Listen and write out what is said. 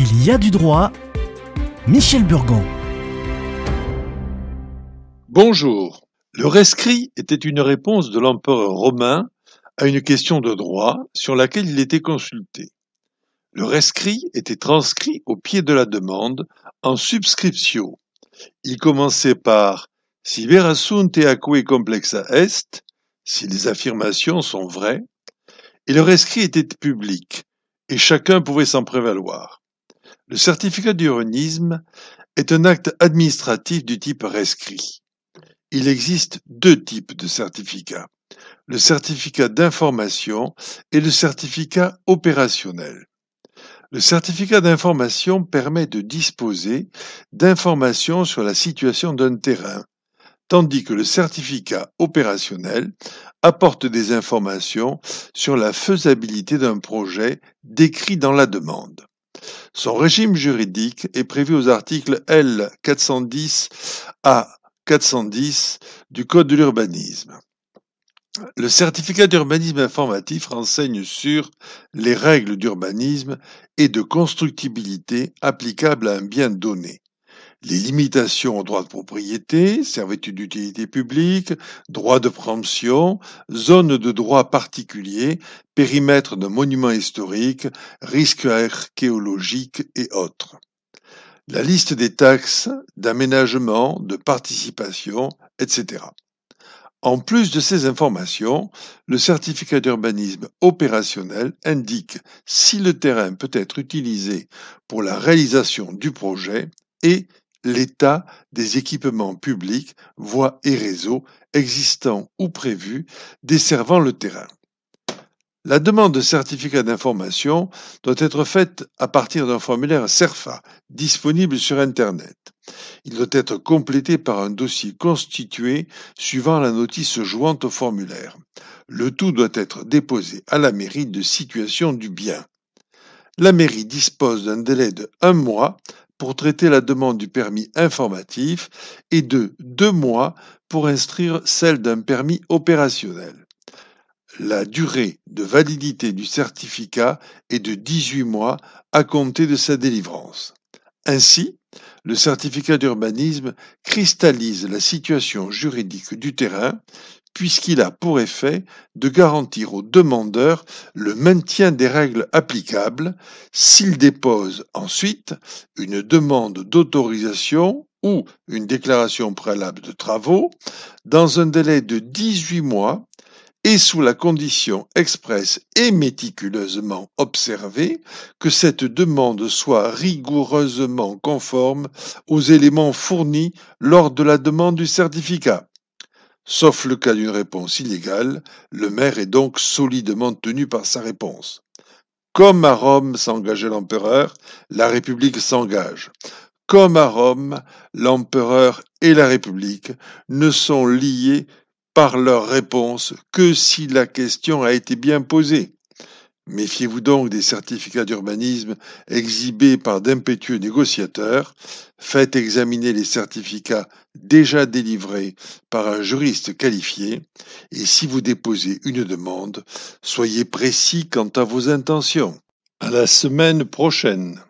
Il y a du droit. Michel Burgon. Bonjour. Le rescrit était une réponse de l'empereur romain à une question de droit sur laquelle il était consulté. Le rescrit était transcrit au pied de la demande en subscriptio. Il commençait par si vera sunt eaque complexa est, si les affirmations sont vraies, et le rescrit était public, et chacun pouvait s'en prévaloir. Le certificat d'urbanisme est un acte administratif du type rescrit. Il existe deux types de certificats, le certificat d'information et le certificat opérationnel. Le certificat d'information permet de disposer d'informations sur la situation d'un terrain, tandis que le certificat opérationnel apporte des informations sur la faisabilité d'un projet décrit dans la demande. Son régime juridique est prévu aux articles L. 410 à 410 du Code de l'urbanisme. Le certificat d'urbanisme informatif renseigne sur les règles d'urbanisme et de constructibilité applicables à un bien donné, les limitations aux droits de propriété, servitude d'utilité publique, droit de préemption, zone de droit particulier, périmètre d'un monument historique, risques archéologiques et autres. La liste des taxes, d'aménagement, de participation, etc. En plus de ces informations, le certificat d'urbanisme opérationnel indique si le terrain peut être utilisé pour la réalisation du projet et l'état des équipements publics, voies et réseaux existants ou prévus desservant le terrain. La demande de certificat d'information doit être faite à partir d'un formulaire CERFA disponible sur Internet. Il doit être complété par un dossier constitué suivant la notice jointe au formulaire. Le tout doit être déposé à la mairie de situation du bien. La mairie dispose d'un délai de 1 mois pour traiter la demande du permis informatif et de 2 mois pour instruire celle d'un permis opérationnel. La durée de validité du certificat est de 18 mois à compter de sa délivrance. Ainsi, le certificat d'urbanisme cristallise la situation juridique du terrain puisqu'il a pour effet de garantir au demandeur le maintien des règles applicables s'il dépose ensuite une demande d'autorisation ou une déclaration préalable de travaux dans un délai de 18 mois et sous la condition expresse et méticuleusement observée que cette demande soit rigoureusement conforme aux éléments fournis lors de la demande du certificat. Sauf le cas d'une réponse illégale, le maire est donc solidement tenu par sa réponse. Comme à Rome s'engageait l'empereur, la République s'engage. Comme à Rome, l'empereur et la République ne sont liés par leur réponse que si la question a été bien posée. Méfiez-vous donc des certificats d'urbanisme exhibés par d'impétueux négociateurs. Faites examiner les certificats déjà délivrés par un juriste qualifié. Et si vous déposez une demande, soyez précis quant à vos intentions. À la semaine prochaine.